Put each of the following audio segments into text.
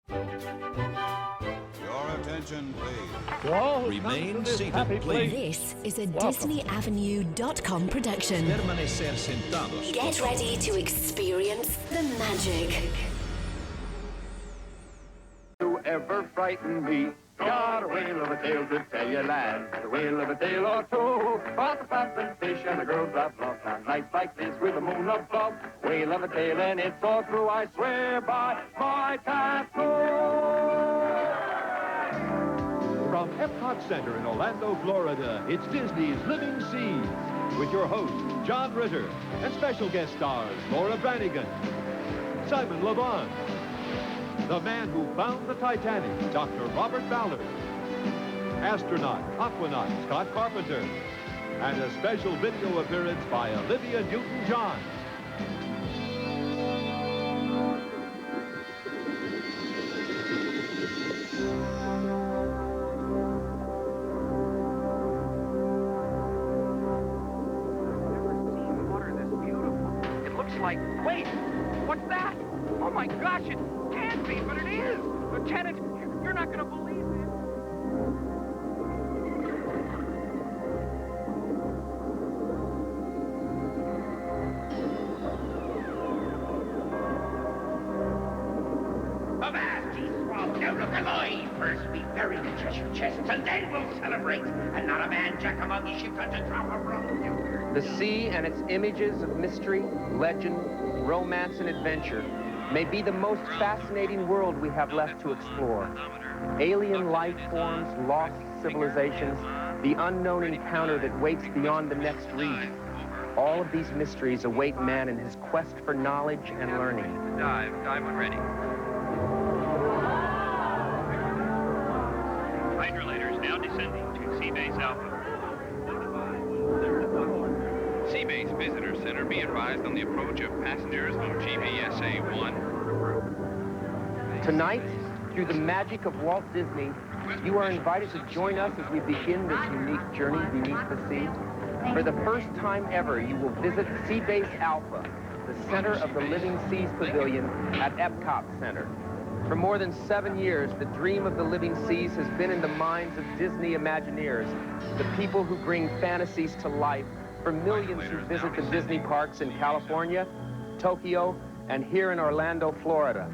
Your attention, please. Remain seated, please. This is a DisneyAvenue.com production. Permanecer sentados. Get ready to experience the magic. You ever frighten me? Got a whale of a tale to tell you, lads. A whale of a tale or two about the flapping fish and the girls I've lost on nights like this with the moon above. Whale of a tale and it's all true, I swear by my tattoo. From EPCOT Center in Orlando, Florida, it's Disney's Living Seas with your host, John Ritter, and special guest stars, Laura Branigan, Simon Levon, the man who found the Titanic, Dr. Robert Ballard, astronaut, aquanaut, Scott Carpenter, and a special video appearance by Olivia Newton-John. Like, wait, what's that? Oh my gosh, it can't be, but it is. Lieutenant, you're not going to believe this. Avast, ye swab, now look alive. First we bury the treasure chests, and then we'll celebrate. And not a man jack among ye ship to drop a rock. The sea and its images of mystery, legend, romance, and adventure may be the most fascinating world we have left to explore. Alien life forms, lost civilizations, the unknown encounter that waits beyond the next reef. All of these mysteries await man in his quest for knowledge and learning. Dive when ready. Hydrolators now descending to Sea Base Alpha. Sea Base Visitor Center, be advised on the approach of passengers on GBSA 1. Tonight, through the magic of Walt Disney, you are invited to join us as we begin this unique journey beneath the sea. For the first time ever, you will visit Sea Base Alpha, the center of the Living Seas Pavilion at EPCOT Center. For more than 7 years, the dream of the Living Seas has been in the minds of Disney Imagineers, the people who bring fantasies to life for millions who visit the Disney parks in California, Tokyo, and here in Orlando, Florida.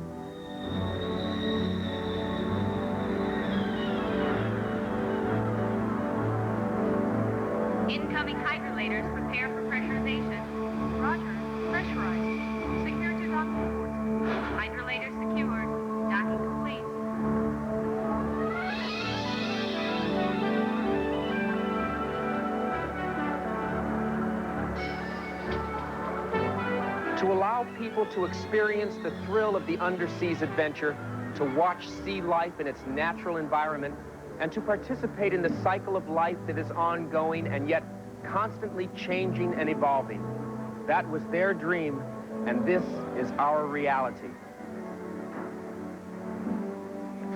Incoming hydrolators, prepare for pressurization. Roger, pressurized. Secure to dock forward. Hydrolators secured. Docking complete. To allow people to experience the thrill of the underseas adventure, to watch sea life in its natural environment, and to participate in the cycle of life that is ongoing and yet constantly changing and evolving. That was their dream, and this is our reality.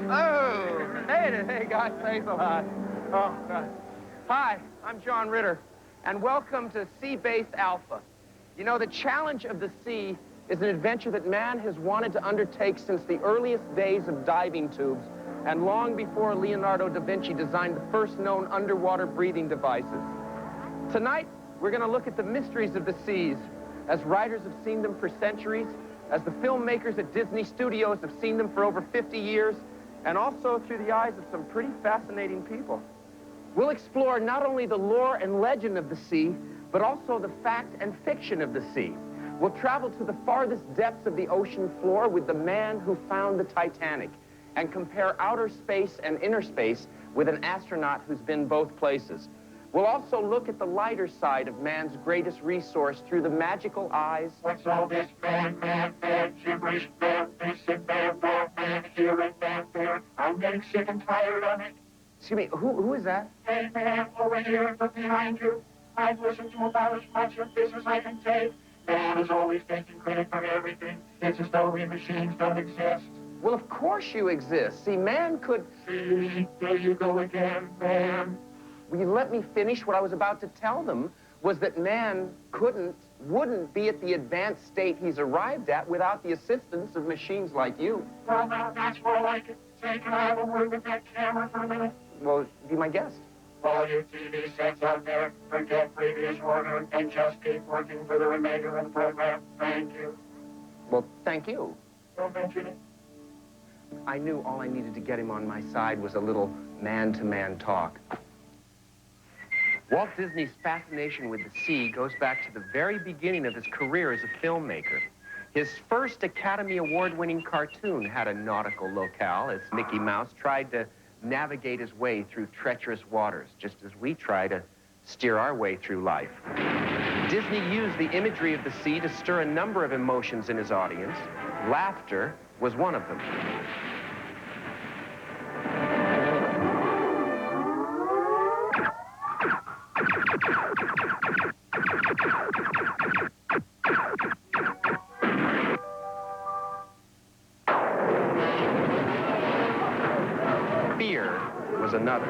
Oh, hey guys, thanks a lot. Oh, God. Hi, I'm John Ritter, and welcome to Sea Base Alpha. You know, the challenge of the sea is an adventure that man has wanted to undertake since the earliest days of diving tubes and long before Leonardo da Vinci designed the first known underwater breathing devices. Tonight, we're going to look at the mysteries of the seas, as writers have seen them for centuries, as the filmmakers at Disney Studios have seen them for over 50 years, and also through the eyes of some pretty fascinating people. We'll explore not only the lore and legend of the sea, but also the fact and fiction of the sea. We'll travel to the farthest depths of the ocean floor with the man who found the Titanic and compare outer space and inner space with an astronaut who's been both places. We'll also look at the lighter side of man's greatest resource through the magical eyes. What's all this man, gibberish, man, here and there. I'm getting sick and tired of it. Excuse me, who is that? Hey, man, over here, look behind you. I've listened to about as much of this as I can take. Man is always taking credit for everything. It's as though we machines don't exist. Well, of course you exist. See, man could... See, there you go again, man. Will you let me finish? What I was about to tell them was that man couldn't wouldn't be at the advanced state he's arrived at without the assistance of machines like you. Well, now, that's more like it. Say, can I have a word with that camera for a minute? Well, be my guest. All you TV sets out there, forget previous order and just keep working for the remainder of the program. Thank you. Well, thank you. Don't mention it. I knew all I needed to get him on my side was a little man-to-man talk. Walt Disney's fascination with the sea goes back to the very beginning of his career as a filmmaker. His first Academy Award-winning cartoon had a nautical locale as Mickey Mouse tried to navigate his way through treacherous waters, just as we try to steer our way through life. Disney used the imagery of the sea to stir a number of emotions in his audience. Laughter was one of them. Fear was another.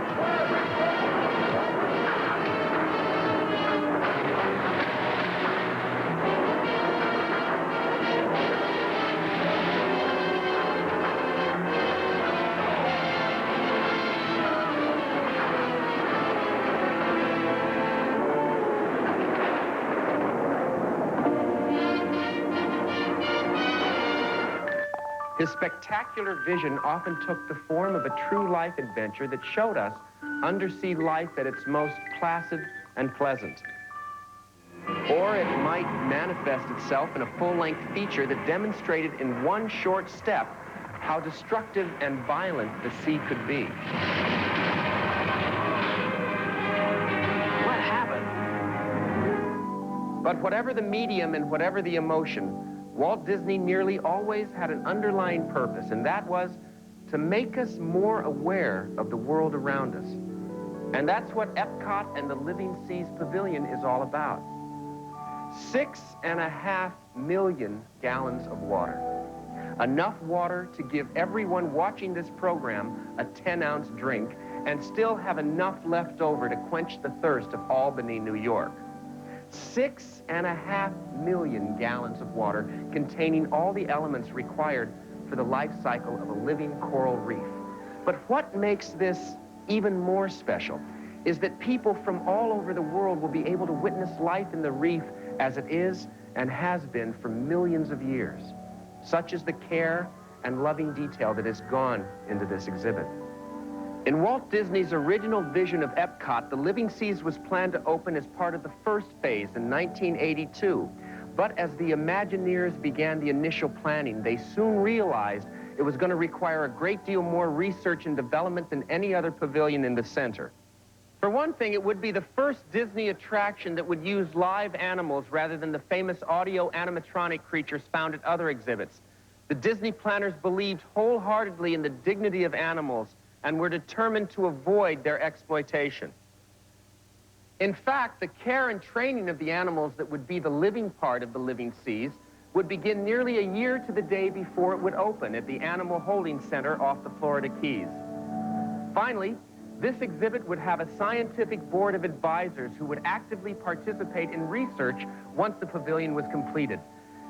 His spectacular vision often took the form of a true life adventure that showed us undersea life at its most placid and pleasant. Or it might manifest itself in a full-length feature that demonstrated in one short step how destructive and violent the sea could be. What happened? But whatever the medium and whatever the emotion, Walt Disney nearly always had an underlying purpose, and that was to make us more aware of the world around us. And that's what EPCOT and the Living Seas Pavilion is all about. 6.5 million gallons of water. Enough water to give everyone watching this program a 10-ounce drink and still have enough left over to quench the thirst of Albany, New York. 6.5 million gallons of water containing all the elements required for the life cycle of a living coral reef. But what makes this even more special is that people from all over the world will be able to witness life in the reef as it is and has been for millions of years. Such is the care and loving detail that has gone into this exhibit. In Walt Disney's original vision of EPCOT, the Living Seas was planned to open as part of the first phase in 1982. But as the Imagineers began the initial planning, they soon realized it was going to require a great deal more research and development than any other pavilion in the center. For one thing, it would be the first Disney attraction that would use live animals rather than the famous audio animatronic creatures found at other exhibits. The Disney planners believed wholeheartedly in the dignity of animals and were determined to avoid their exploitation. In fact, the care and training of the animals that would be the living part of the Living Seas would begin nearly a year to the day before it would open at the Animal Holding Center off the Florida Keys. Finally, this exhibit would have a scientific board of advisors who would actively participate in research once the pavilion was completed.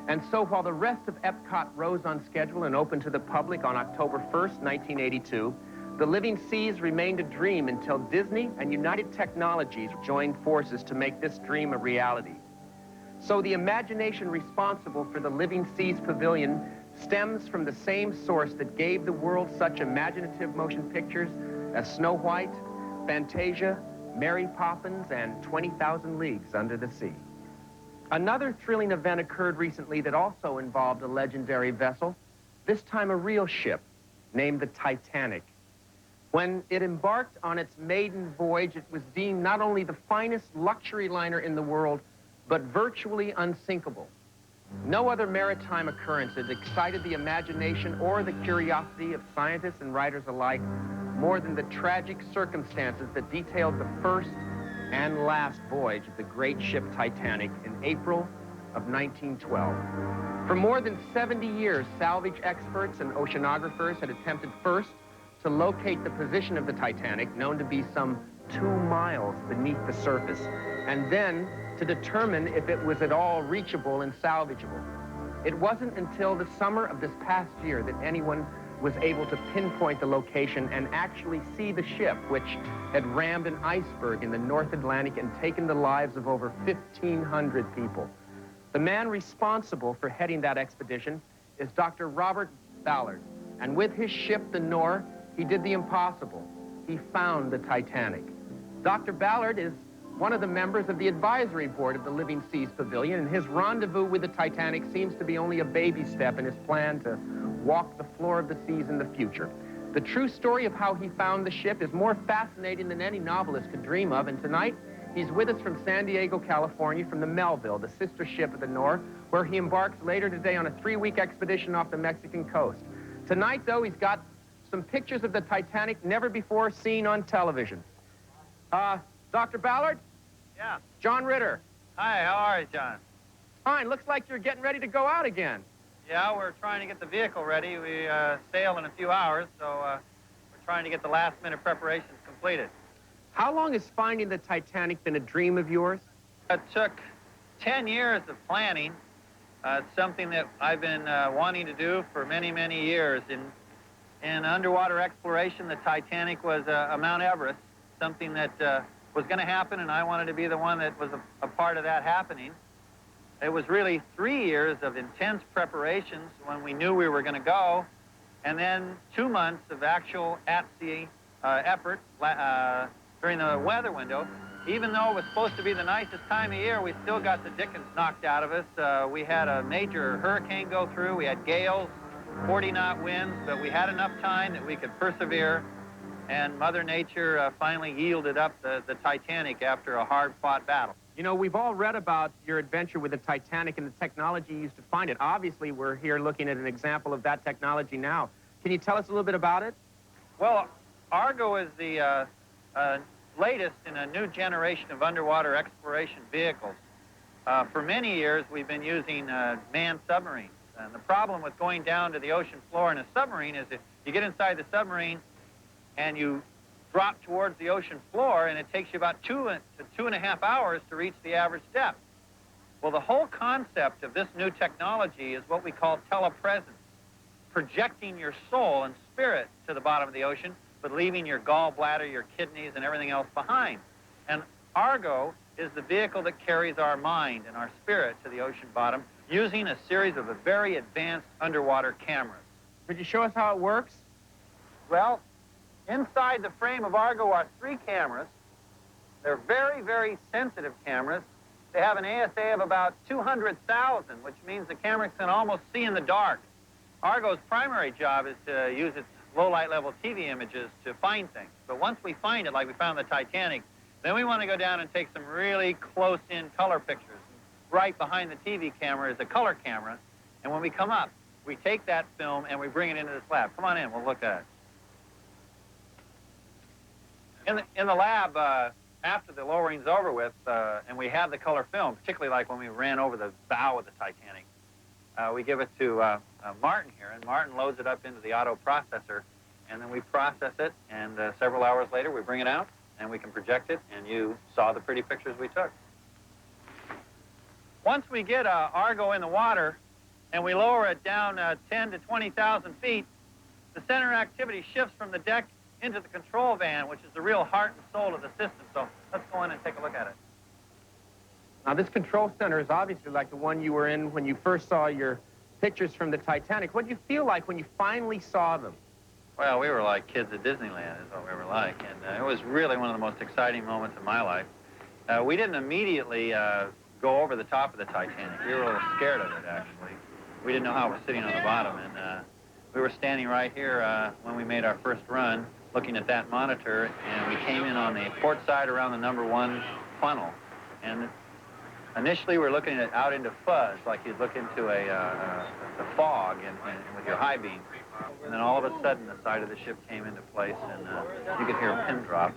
And so while the rest of EPCOT rose on schedule and opened to the public on October 1st, 1982, the Living Seas remained a dream until Disney and United Technologies joined forces to make this dream a reality. So the imagination responsible for the Living Seas Pavilion stems from the same source that gave the world such imaginative motion pictures as Snow White, Fantasia, Mary Poppins, and 20,000 Leagues Under the Sea. Another thrilling event occurred recently that also involved a legendary vessel, this time a real ship named the Titanic. When it embarked on its maiden voyage, it was deemed not only the finest luxury liner in the world, but virtually unsinkable. No other maritime occurrence has excited the imagination or the curiosity of scientists and writers alike more than the tragic circumstances that detailed the first and last voyage of the great ship Titanic in April of 1912. For more than 70 years, salvage experts and oceanographers had attempted first to locate the position of the Titanic, known to be some 2 miles beneath the surface, and then to determine if it was at all reachable and salvageable. It wasn't until the summer of this past year that anyone was able to pinpoint the location and actually see the ship, which had rammed an iceberg in the North Atlantic and taken the lives of over 1,500 people. The man responsible for heading that expedition is Dr. Robert Ballard, and with his ship, the Nore, he did the impossible. He found the Titanic. Dr. Ballard is one of the members of the advisory board of the Living Seas Pavilion, and his rendezvous with the Titanic seems to be only a baby step in his plan to walk the floor of the seas in the future. The true story of how he found the ship is more fascinating than any novelist could dream of, and tonight he's with us from San Diego, California, from the Melville, the sister ship of the Nore, where he embarks later today on a 3-week expedition off the Mexican coast. Tonight, though, he's got some pictures of the Titanic never before seen on television. Dr. Ballard? Yeah. John Ritter. Hi, how are you, John? Fine. Looks like you're getting ready to go out again. Yeah, we're trying to get the vehicle ready. We sail in a few hours, so we're trying to get the last-minute preparations completed. How long has finding the Titanic been a dream of yours? It took 10 years of planning. It's something that I've been wanting to do for many, many years. In underwater exploration, the Titanic was a Mount Everest, something that was going to happen, and I wanted to be the one that was a part of that happening. It was really 3 years of intense preparations when we knew we were going to go, and then 2 months of actual at-sea effort during the weather window. Even though it was supposed to be the nicest time of year, we still got the dickens knocked out of us. We had a major hurricane go through. We had gales, 40-knot winds, but we had enough time that we could persevere, and Mother Nature finally yielded up the Titanic after a hard-fought battle. You know, we've all read about your adventure with the Titanic and the technology used to find it. Obviously, we're here looking at an example of that technology now. Can you tell us a little bit about it? Well, Argo is the latest in a new generation of underwater exploration vehicles. For many years, we've been using manned submarines. And the problem with going down to the ocean floor in a submarine is if you get inside the submarine and you drop towards the ocean floor, and it takes you about 2 to 2.5 hours to reach the average depth. Well, the whole concept of this new technology is what we call telepresence, projecting your soul and spirit to the bottom of the ocean, but leaving your gallbladder, your kidneys, and everything else behind. And Argo is the vehicle that carries our mind and our spirit to the ocean bottom using a series of very advanced underwater cameras. Could you show us how it works? Well, inside the frame of Argo are 3 cameras. They're very, very sensitive cameras. They have an ASA of about 200,000, which means the camera can almost see in the dark. Argo's primary job is to use its low-light level TV images to find things. But once we find it, like we found the Titanic, then we want to go down and take some really close-in color pictures. Right behind the TV camera is a color camera, and when we come up, we take that film and we bring it into this lab. Come on in, we'll look at it. In the lab, after the lowering's over with, and we have the color film, particularly like when we ran over the bow of the Titanic, we give it to Martin here, and Martin loads it up into the auto processor, and then we process it, and several hours later we bring it out, and we can project it, and you saw the pretty pictures we took. Once we get Argo in the water, and we lower it down 10 to 20,000 feet, the center of activity shifts from the deck into the control van, which is the real heart and soul of the system. So let's go in and take a look at it. Now, this control center is obviously like the one you were in when you first saw your pictures from the Titanic. What did you feel like when you finally saw them? Well, we were like kids at Disneyland, is what we were like. And it was really one of the most exciting moments of my life. We didn't immediately go over the top of the Titanic. We were a little scared of it, actually. We didn't know how it was sitting on the bottom. And we were standing right here when we made our first run, looking at that monitor, and we came in on the port side around the #1 funnel. And initially, we're looking out into fuzz, like you'd look into a fog with your high beam. And then all of a sudden, the side of the ship came into place, and you could hear a pin drop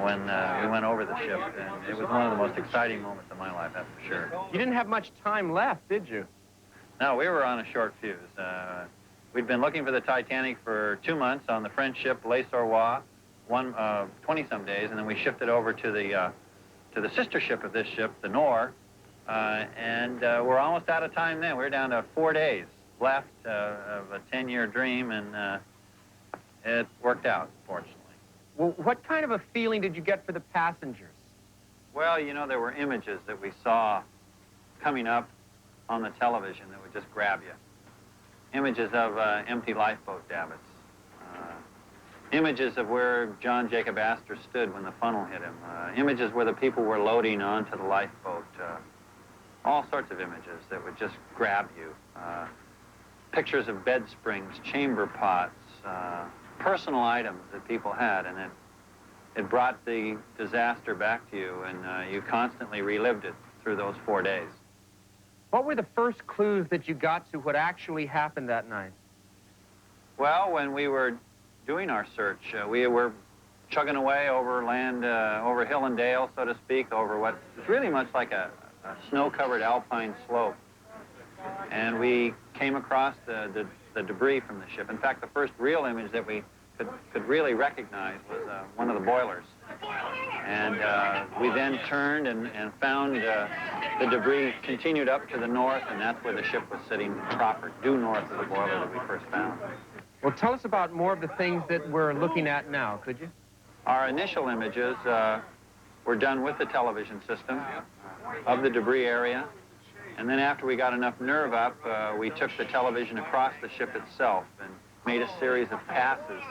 when we went over the ship. And it was one of the most exciting moments of my life, that's for sure. You didn't have much time left, did you? No, we were on a short fuse. We'd been looking for the Titanic for 2 months on the French ship Le Sorrois. 20-some days, and then we shifted over to the sister ship of this ship, the Nor, and we're almost out of time then. We're down to 4 days left of a 10-year dream, and it worked out, fortunately. Well, what kind of a feeling did you get for the passengers? Well, you know, there were images that we saw coming up on the television that would just grab you. Images of empty lifeboat davits. Images of where John Jacob Astor stood when the funnel hit him. Images where the people were loading onto the lifeboat. All sorts of images that would just grab you. Pictures of bed springs, chamber pots, personal items that people had, and it brought the disaster back to you, and you constantly relived it through those 4 days. What were the first clues that you got to what actually happened that night? Well, when we were doing our search, we were chugging away over land, over hill and dale, so to speak, over what is really much like a snow-covered alpine slope. And we came across the debris from the ship. In fact, the first real image that we could really recognize was one of the boilers. And we then turned and found the debris continued up to the north, and that's where the ship was sitting proper, due north of the boiler that we first found. Well, tell us about more of the things that we're looking at now, could you? Our initial images were done with the television system of the debris area. And then after we got enough nerve up, we took the television across the ship itself and made a series of passes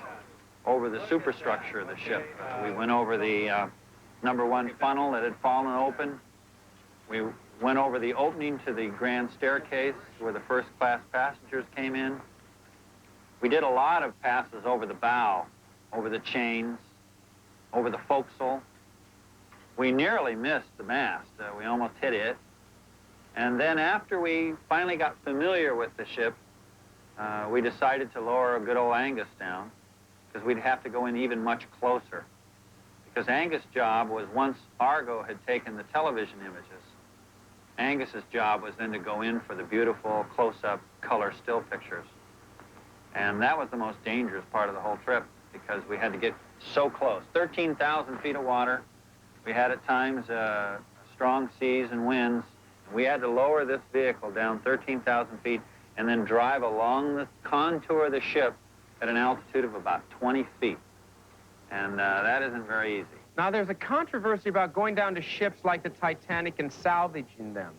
over the superstructure of the ship. We went over the #1 funnel that had fallen open. We went over the opening to the grand staircase where the first-class passengers came in. We did a lot of passes over the bow, over the chains, over the forecastle. We nearly missed the mast. We almost hit it. And then after we finally got familiar with the ship, we decided to lower a good old Angus down, because we'd have to go in even much closer. Because Angus' job was, once Argo had taken the television images, Angus's job was then to go in for the beautiful close-up color still pictures. And that was the most dangerous part of the whole trip, because we had to get so close. 13,000 feet of water. We had at times strong seas and winds. We had to lower this vehicle down 13,000 feet and then drive along the contour of the ship at an altitude of about 20 feet. And that isn't very easy. Now, there's a controversy about going down to ships like the Titanic and salvaging them.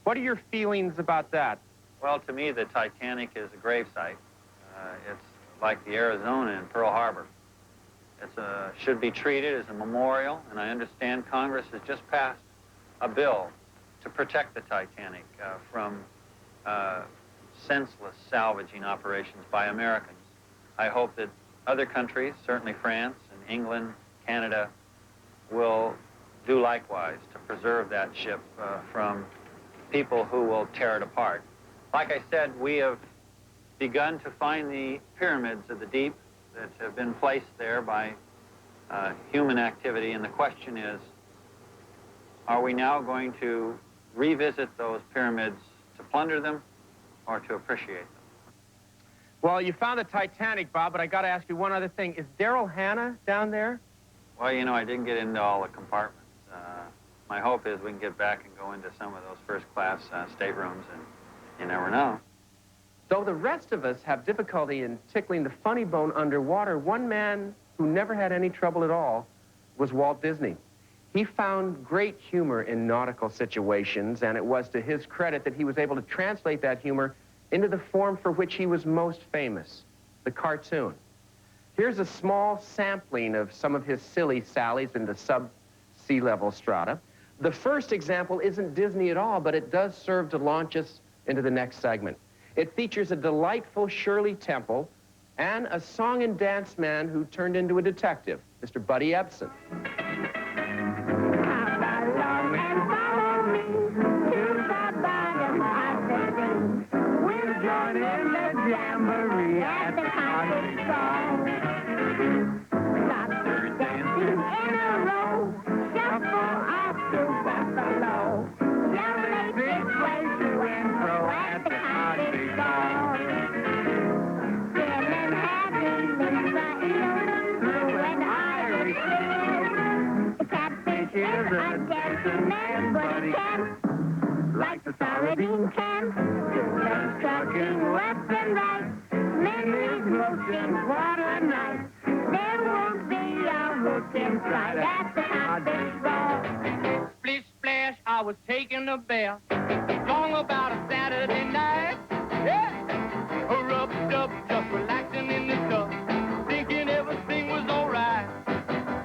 What are your feelings about that? Well, to me, the Titanic is a gravesite. It's like the Arizona in Pearl Harbor. It should be treated as a memorial, and I understand Congress has just passed a bill to protect the Titanic from senseless salvaging operations by Americans. I hope that other countries, certainly France and England, Canada, will do likewise to preserve that ship from people who will tear it apart. Like I said, we have begun to find the pyramids of the deep that have been placed there by human activity, and the question is, are we now going to revisit those pyramids to plunder them or to appreciate them? Well, you found the Titanic, Bob, but I got to ask you one other thing. Is Daryl Hannah down there? Well, you know, I didn't get into all the compartments. My hope is we can get back and go into some of those first-class staterooms, and you never know. Though the rest of us have difficulty in tickling the funny bone underwater, one man who never had any trouble at all was Walt Disney. He found great humor in nautical situations, and it was to his credit that he was able to translate that humor into the form for which he was most famous, the cartoon. Here's a small sampling of some of his silly sallies in the sub-sea level strata. The first example isn't Disney at all, but it does serve to launch us into the next segment. It features a delightful Shirley Temple and a song and dance man who turned into a detective, Mr. Buddy Ebsen. Jamboree at the country song. Lots dancing in a row, shuffle off to Buffalo. Yelling big way to and fro at the country song. Feeling happy in the ear, through and and everybody can. Like the sardine can. Just trucking left and right. Memories, motions, water night. There won't be a hook in flight at the Cottage Ball. Splish splash, I was taking a bath. Long about a Saturday night. Yeah. Rubbed up, just relaxing in the tub. Thinking everything was alright.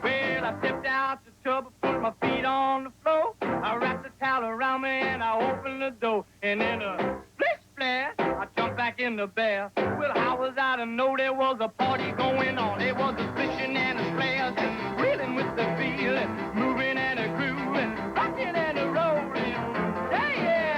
Well, I stepped out the tub, put my feet on the floor. I wrapped the towel around me and I opened the door. And in a splish splash, I jumped back in the bath. Well, how was I to know there was a party going on? There was a splishing and a splash, and reeling with the feeling, moving and a grooving, rocking and a rolling. Yeah!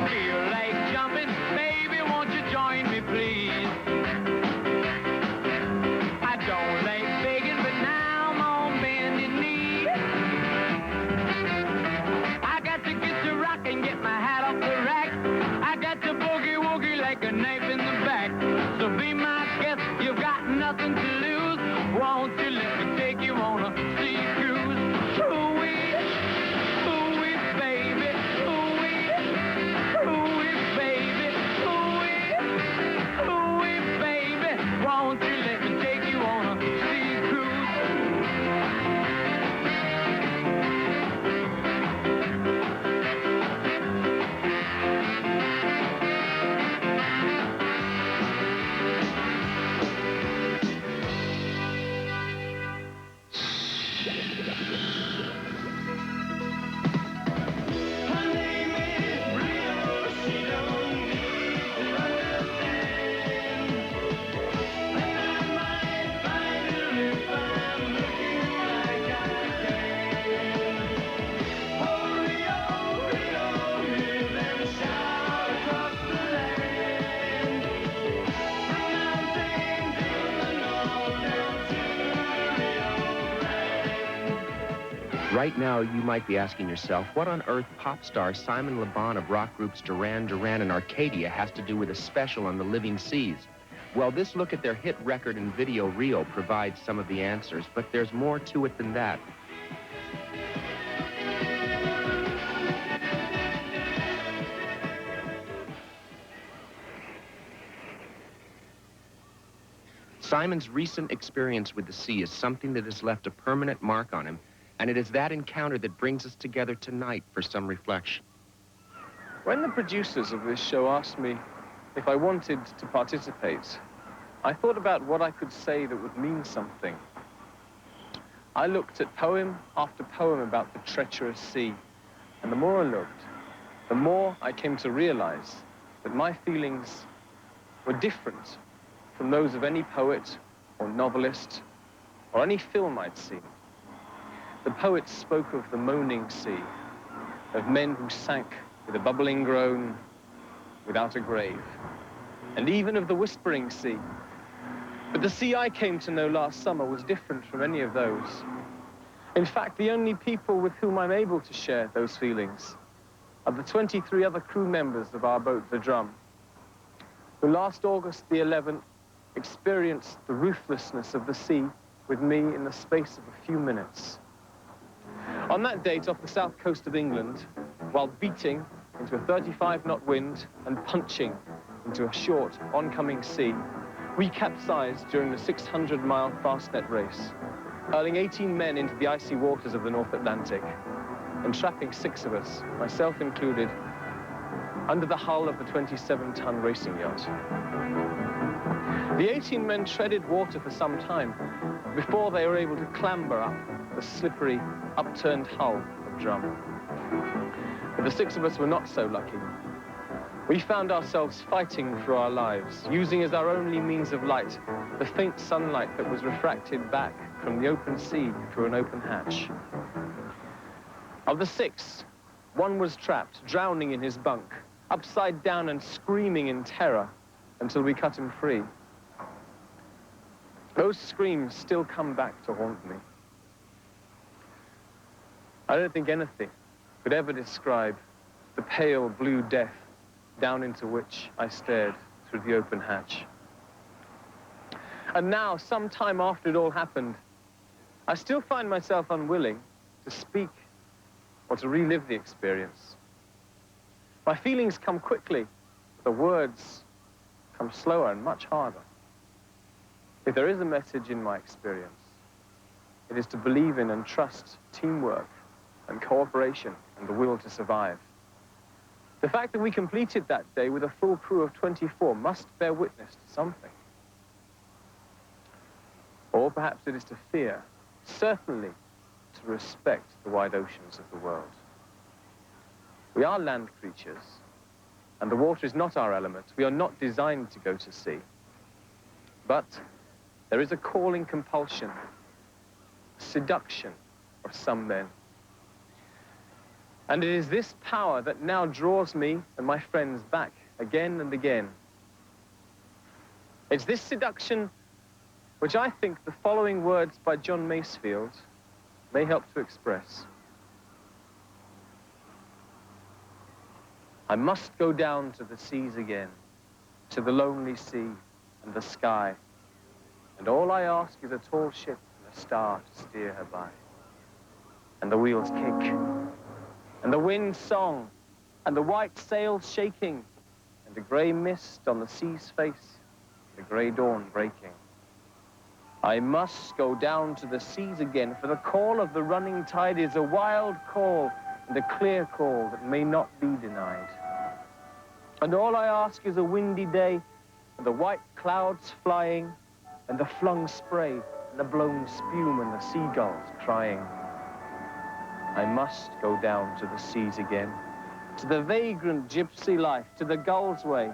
Feel like jumping, baby, won't you join me, please? I don't like begging, but now I'm on bended knee. I got to get to rock and get my hat off the rack. I got to boogie woogie like a knife in the back. So be my guest, you've got nothing to lose. Won't you let me take you on a sea cruise? Ooh-wee, baby, ooh-wee, baby, ooh-wee, baby. Won't you let me take you on a sea cruise? Her name is Rio, she don't need to understand. And I might find her if I'm looking like I can. Oh, Rio, Rio, hear them shout across the land. From mountains in the north down to Rio Grande. Right now, you might be asking yourself, what on earth pop star Simon Le Bon of rock groups Duran Duran and Arcadia has to do with a special on the living seas? Well, this look at their hit record and video reel provides some of the answers, but there's more to it than that. Simon's recent experience with the sea is something that has left a permanent mark on him, and it is that encounter that brings us together tonight for some reflection. When the producers of this show asked me if I wanted to participate, I thought about what I could say that would mean something. I looked at poem after poem about the treacherous sea, and the more I looked, the more I came to realize that my feelings were different from those of any poet or novelist or any film I'd seen. The poets spoke of the moaning sea, of men who sank with a bubbling groan without a grave, and even of the whispering sea. But the sea I came to know last summer was different from any of those. In fact, the only people with whom I'm able to share those feelings are the 23 other crew members of our boat, the Drum, who last August the 11th experienced the ruthlessness of the sea with me in the space of a few minutes. On that date off the south coast of England, while beating into a 35-knot wind and punching into a short, oncoming sea, we capsized during the 600-mile fastnet race, hurling 18 men into the icy waters of the North Atlantic and trapping 6 of us, myself included, under the hull of the 27-ton racing yacht. The 18 men treaded water for some time before they were able to clamber up the slippery, upturned hull of Drum. But the 6 of us were not so lucky. We found ourselves fighting for our lives, using as our only means of light the faint sunlight that was refracted back from the open sea through an open hatch. Of the 6, 1 was trapped, drowning in his bunk, upside down and screaming in terror until we cut him free. Those screams still come back to haunt me. I don't think anything could ever describe the pale blue death down into which I stared through the open hatch. And now, some time after it all happened, I still find myself unwilling to speak or to relive the experience. My feelings come quickly, the words come slower and much harder. If there is a message in my experience, it is to believe in and trust teamwork and cooperation and the will to survive. The fact that we completed that day with a full crew of 24 must bear witness to something. Or perhaps it is to fear, certainly to respect the wide oceans of the world. We are land creatures, and the water is not our element. We are not designed to go to sea. But there is a calling compulsion, a seduction of some men. And it is this power that now draws me and my friends back again and again. It's this seduction which I think the following words by John Masefield may help to express. I must go down to the seas again, to the lonely sea and the sky, and all I ask is a tall ship and a star to steer her by. And the wheels kick, and the wind's song, and the white sails shaking, and the grey mist on the sea's face, the grey dawn breaking. I must go down to the seas again, for the call of the running tide is a wild call and a clear call that may not be denied. And all I ask is a windy day, and the white clouds flying, and the flung spray, and the blown spume, and the seagulls crying. I must go down to the seas again, to the vagrant gypsy life, to the gull's way,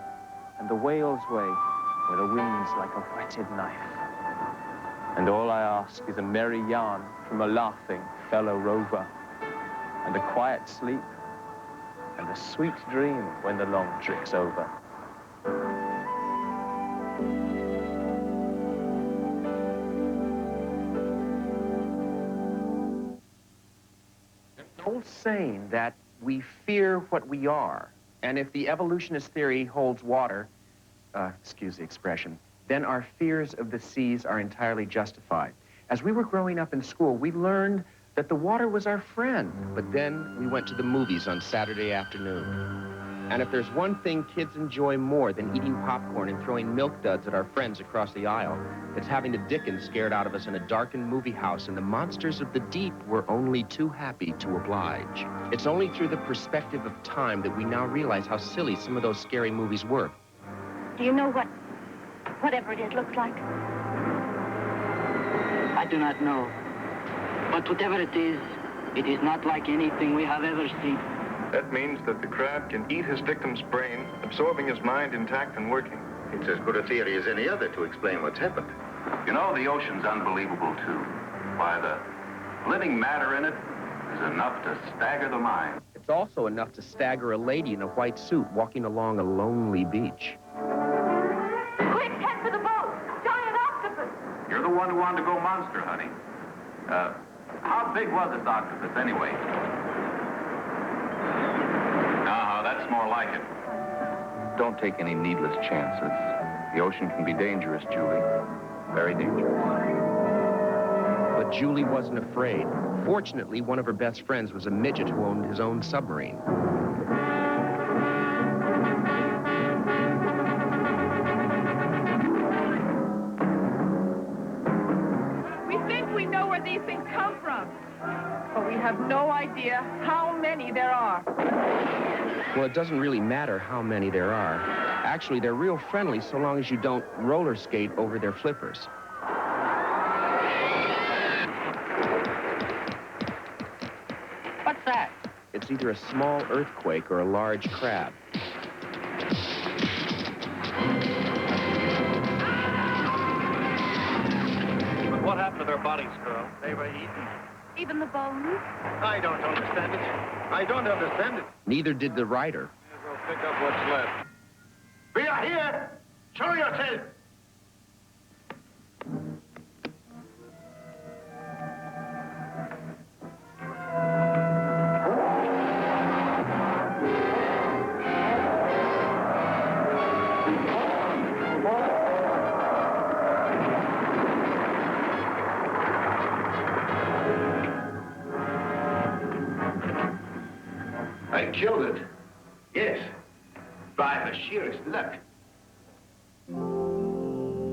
and the whale's way, where the wind's like a whetted knife. And all I ask is a merry yarn from a laughing fellow rover, and a quiet sleep, and a sweet dream when the long trick's over. There's an old saying that we fear what we are, and if the evolutionist theory holds water, excuse the expression, then our fears of the seas are entirely justified. As we were growing up in school, we learned that the water was our friend, but then we went to the movies on Saturday afternoon. And if there's one thing kids enjoy more than eating popcorn and throwing milk duds at our friends across the aisle, it's having the dickens scared out of us in a darkened movie house, and the monsters of the deep were only too happy to oblige. It's only through the perspective of time that we now realize how silly some of those scary movies were. Do you know whatever it is looks like? I do not know. But whatever it is not like anything we have ever seen. That means that the crab can eat his victim's brain, absorbing his mind intact and working. It's as good a theory as any other to explain what's happened. You know, the ocean's unbelievable, too. Why, the living matter in it is enough to stagger the mind. It's also enough to stagger a lady in a white suit walking along a lonely beach. Quick, head for the boat! Giant octopus! You're the one who wanted to go monster hunting. How big was this octopus, anyway? That's more like it. Don't take any needless chances. The ocean can be dangerous, Julie. Very dangerous. But Julie wasn't afraid. Fortunately, one of her best friends was a midget who owned his own submarine. We think we know where these things come from, but we have no idea how many there are. Well, it doesn't really matter how many there are. Actually, they're real friendly so long as you don't roller skate over their flippers. What's that? It's either a small earthquake or a large crab. What happened to their bodies, girl? They were eaten. Even the bones? I don't understand it. I don't understand it. Neither did the writer. We'll pick up what's left. We are here! Show yourself! I killed it. Yes. By the sheerest luck.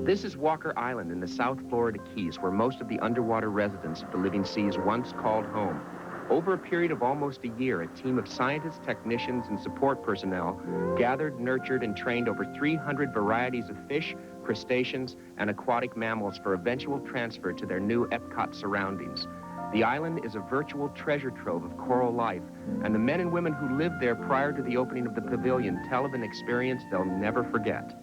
This is Walker Island in the South Florida Keys, where most of the underwater residents of the living seas once called home. Over a period of almost a year, a team of scientists, technicians, and support personnel gathered, nurtured, and trained over 300 varieties of fish, crustaceans, and aquatic mammals for eventual transfer to their new EPCOT surroundings. The island is a virtual treasure trove of coral life, and the men and women who lived there prior to the opening of the pavilion tell of an experience they'll never forget.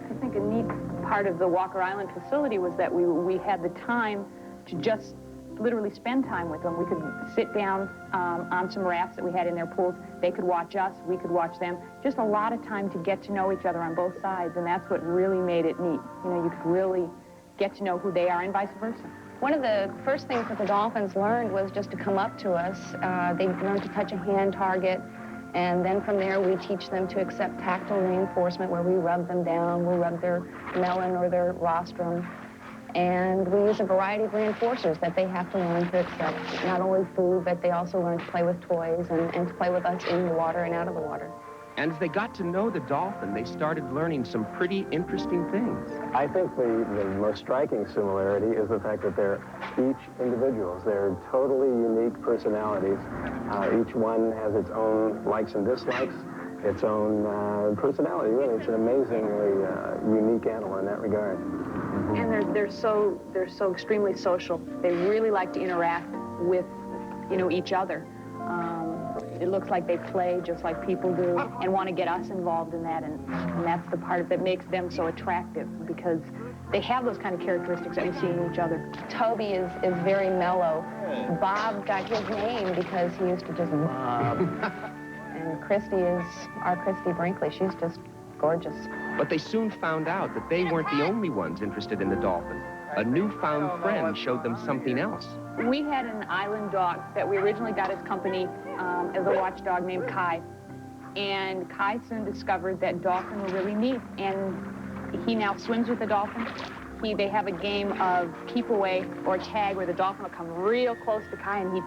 I think a neat part of the Walker Island facility was that we had the time to just literally spend time with them. We could sit down on some rafts that we had in their pools. They could watch us, we could watch them. Just a lot of time to get to know each other on both sides, and that's what really made it neat. You know, you could really get to know who they are and vice versa. One of the first things that the dolphins learned was just to come up to us. They learned to touch a hand target, and then from there we teach them to accept tactile reinforcement, where we rub them down, we rub their melon or their rostrum. And we use a variety of reinforcers that they have to learn to accept. Not only food, but they also learn to play with toys and to play with us in the water and out of the water. And as they got to know the dolphin, they started learning some pretty interesting things. I think the most striking similarity is the fact that they're each individuals. They're totally unique personalities. Each one has its own likes and dislikes, its own personality, really. It's an amazingly unique animal in that regard. And they're so extremely social. They really like to interact with, you know, each other. It looks like they play just like people do and want to get us involved in that, and that's the part that makes them so attractive, because they have those kind of characteristics that we see in each other. Toby is very mellow. Bob got his name because he used to just Bob. And Christy is our Christy Brinkley. She's just gorgeous. But they soon found out that they weren't the only ones interested in the dolphin. A newfound friend showed them something else. We had an island dog that we originally got as company as a watchdog named Kai. And Kai soon discovered that dolphin were really neat, and he now swims with the dolphin. They have a game of keep away or tag, where the dolphin will come real close to Kai and he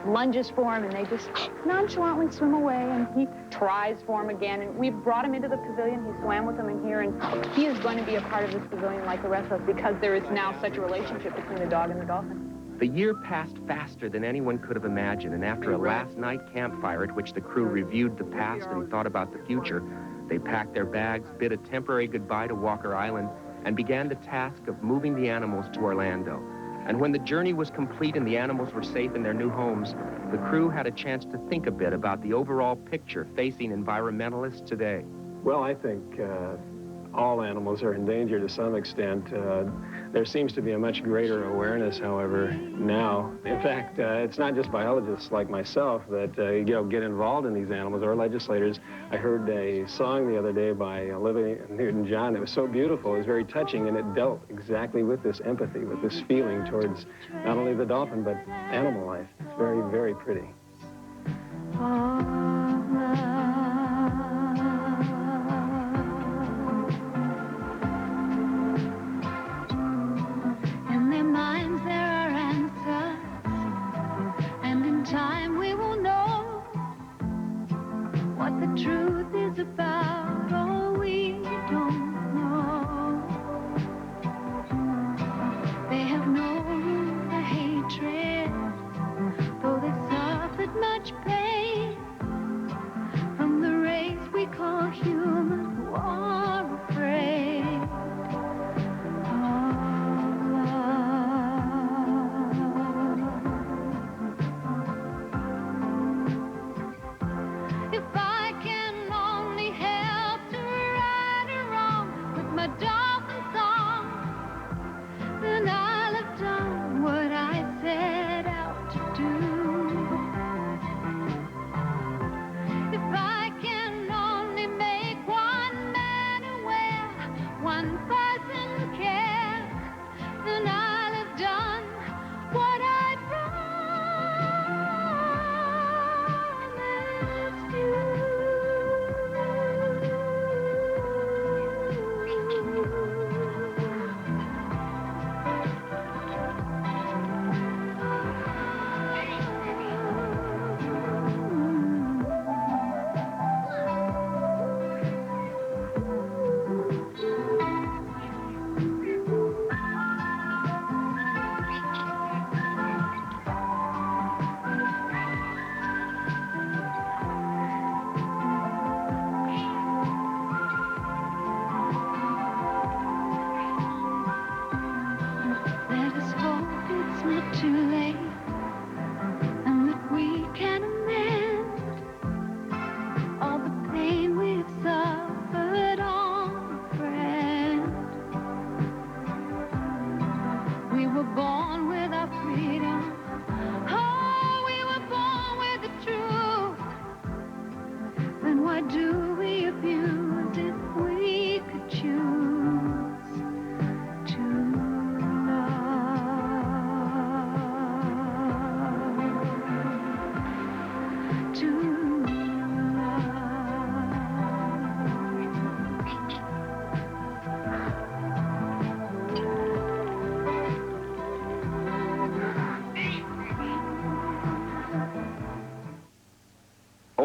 lunges for him, and they just nonchalantly swim away, and he tries for him again. And we brought him into the pavilion. He swam with them in here, and he is going to be a part of this pavilion like the rest of us, because there is now such a relationship between the dog and the dolphin. The year passed faster than anyone could have imagined, and after a last night campfire at which the crew reviewed the past and thought about the future, they packed their bags, bid a temporary goodbye to Walker Island, and began the task of moving the animals to Orlando. And when the journey was complete and the animals were safe in their new homes, the crew had a chance to think a bit about the overall picture facing environmentalists today. Well, I think all animals are in danger to some extent. There seems to be a much greater awareness, however, now. In fact, it's not just biologists like myself that get involved in these animals, or legislators. I heard a song the other day by Olivia Newton-John that was so beautiful, it was very touching, and it dealt exactly with this empathy, with this feeling towards not only the dolphin, but animal life. It's very, very pretty. Time we will know what the truth is about. Oh, we don't know. They have known the hatred, though they suffered much pain.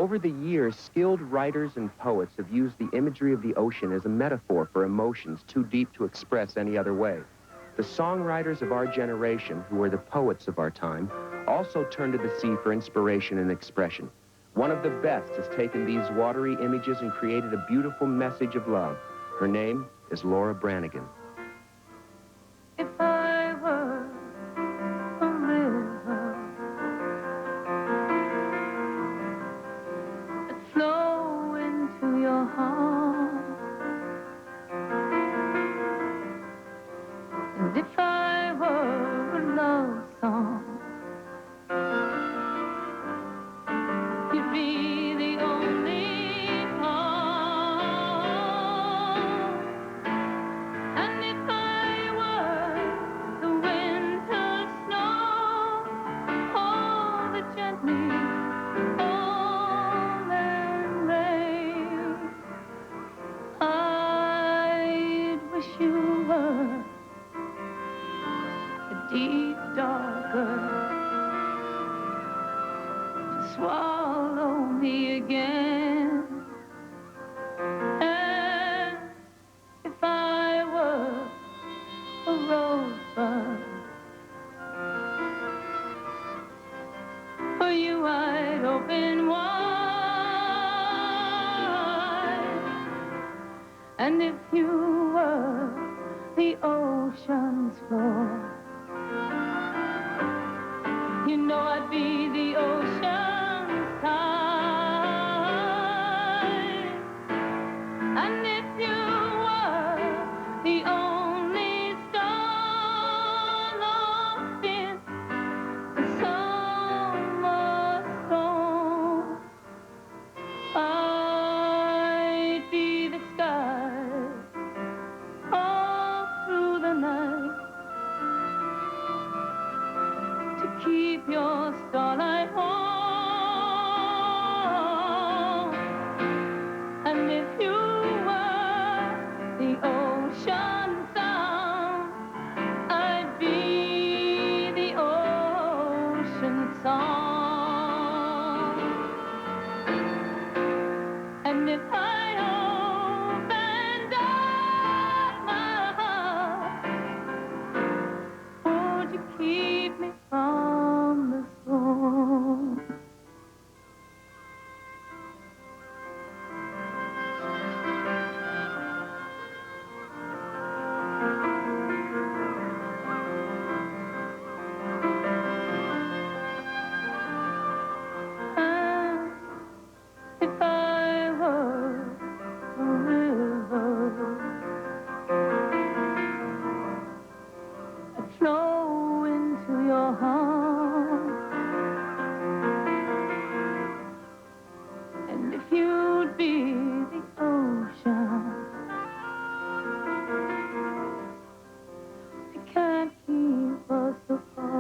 Over the years, skilled writers and poets have used the imagery of the ocean as a metaphor for emotions too deep to express any other way. The songwriters of our generation, who are the poets of our time, also turn to the sea for inspiration and expression. One of the best has taken these watery images and created a beautiful message of love. Her name is Laura Branigan. If I were a river, I'd flow into your heart. And if I were a love song, you'd be the only part. And if I were the winter snow, all that gently fall and rain, I'd wish you were a deep dark earth to swallow me again. And if I were a rosebud, for you I'd open wide. And if you were the ocean's floor, you know I'd be the ocean's tide. And if you were the only star lost in the summer storm, I'd be the sky all through the night to keep your starlight warm. And if you were the ocean sound, I'd be the ocean song. And if I opened up my heart, would you keep me from the storm? And if I were a river, I'd flow into your heart. And if you'd be the ocean, I can't keep us apart.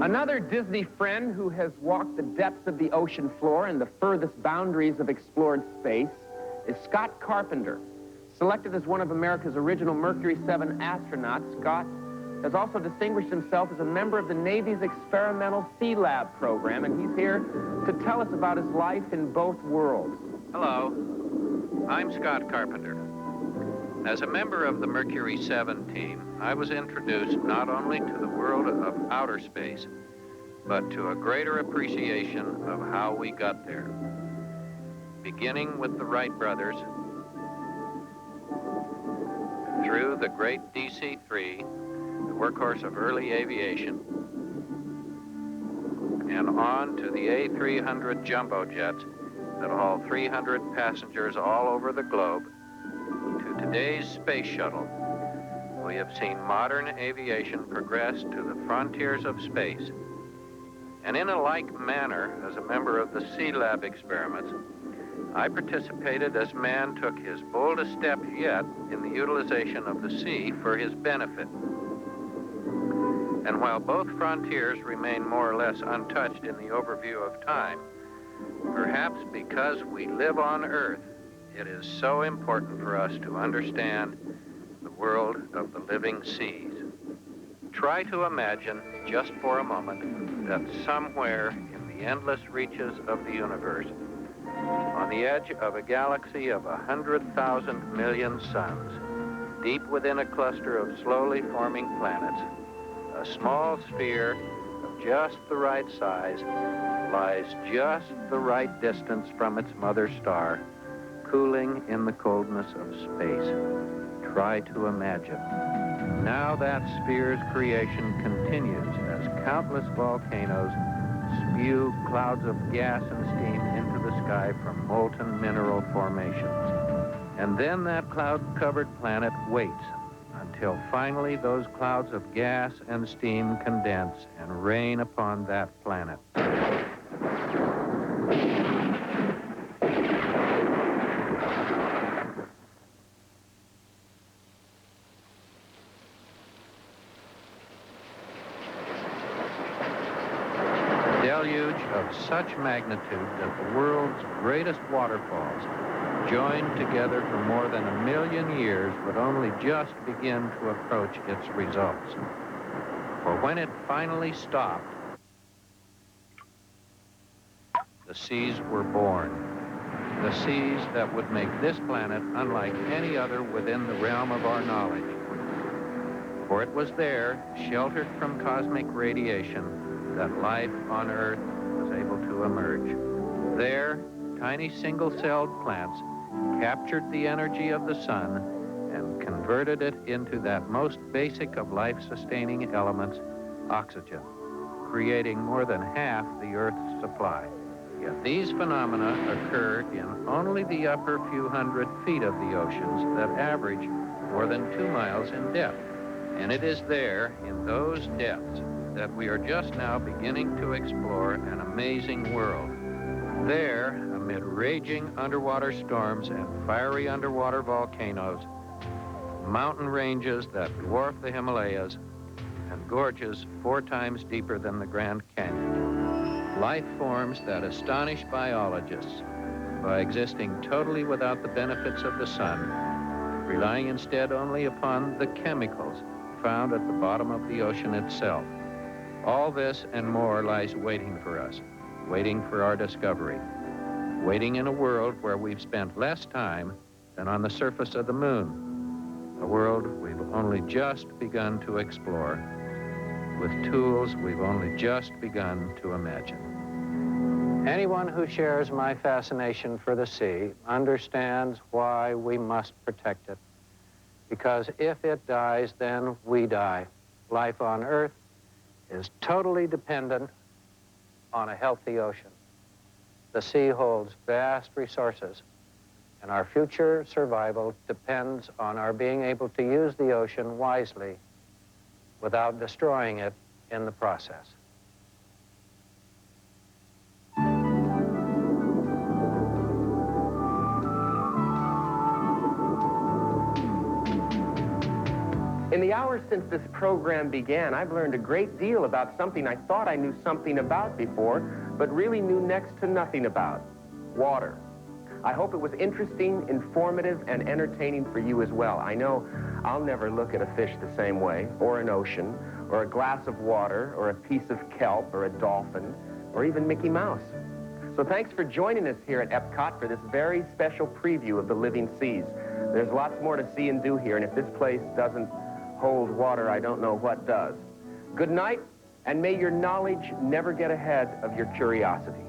Another Disney friend who has walked the depths of the ocean floor and the furthest boundaries of explored space is Scott Carpenter. Selected as one of America's original Mercury 7 astronauts, Scott has also distinguished himself as a member of the Navy's Experimental Sea Lab program, and he's here to tell us about his life in both worlds. Hello, I'm Scott Carpenter. As a member of the Mercury 7 team, I was introduced not only to the world of outer space, but to a greater appreciation of how we got there. Beginning with the Wright brothers, through the great DC-3, the workhorse of early aviation, and on to the A300 jumbo jets that haul 300 passengers all over the globe, to today's space shuttle. We have seen modern aviation progress to the frontiers of space. And in a like manner, as a member of the Sea Lab experiments, I participated as man took his boldest step yet in the utilization of the sea for his benefit. And while both frontiers remain more or less untouched in the overview of time, perhaps because we live on Earth, it is so important for us to understand the world of the living seas. Try to imagine, just for a moment, that somewhere in the endless reaches of the universe, on the edge of a galaxy of 100,000 million suns, deep within a cluster of slowly forming planets, a small sphere of just the right size lies just the right distance from its mother star, cooling in the coldness of space. Try to imagine. Now that sphere's creation continues as countless volcanoes spew clouds of gas and steam into the sky from molten mineral formations. And then that cloud-covered planet waits until finally those clouds of gas and steam condense and rain upon that planet. Deluge of such magnitude that the world's greatest waterfalls, joined together for more than 1 million years, would only just begin to approach its results. For when it finally stopped, the seas were born. The seas that would make this planet unlike any other within the realm of our knowledge. For it was there, sheltered from cosmic radiation, that life on Earth was able to emerge. There, tiny single-celled plants captured the energy of the sun and converted it into that most basic of life-sustaining elements, oxygen, creating more than half the Earth's supply. Yet these phenomena occur in only the upper few hundred feet of the oceans that average more than 2 miles in depth. And it is there, in those depths, that we are just now beginning to explore an amazing world. There, amid raging underwater storms and fiery underwater volcanoes, mountain ranges that dwarf the Himalayas, and gorges 4 times deeper than the Grand Canyon. Life forms that astonish biologists by existing totally without the benefits of the sun, relying instead only upon the chemicals found at the bottom of the ocean itself. All this and more lies waiting for us, waiting for our discovery, waiting in a world where we've spent less time than on the surface of the moon, a world we've only just begun to explore, with tools we've only just begun to imagine. Anyone who shares my fascination for the sea understands why we must protect it, because if it dies, then we die. Life on Earth is totally dependent on a healthy ocean. The sea holds vast resources, and our future survival depends on our being able to use the ocean wisely without destroying it in the process. In the hours since this program began, I've learned a great deal about something I thought I knew something about before, but really knew next to nothing about: water. I hope it was interesting, informative, and entertaining for you as well. I know I'll never look at a fish the same way, or an ocean, or a glass of water, or a piece of kelp, or a dolphin, or even Mickey Mouse. So thanks for joining us here at EPCOT for this very special preview of the living seas. There's lots more to see and do here, and if this place doesn't hold water, I don't know what does. Good night, and may your knowledge never get ahead of your curiosity.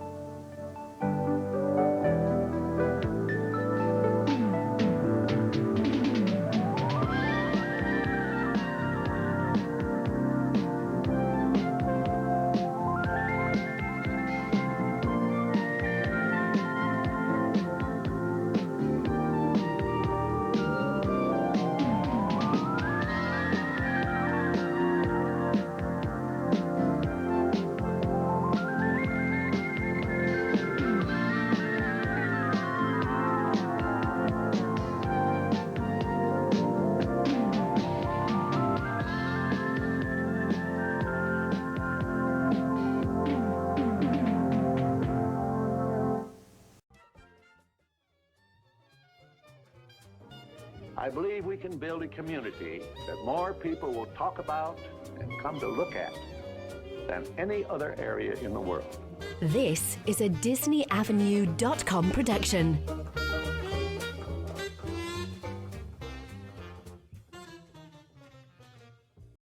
I believe we can build a community that more people will talk about and come to look at than any other area in the world. This is a DisneyAvenue.com production.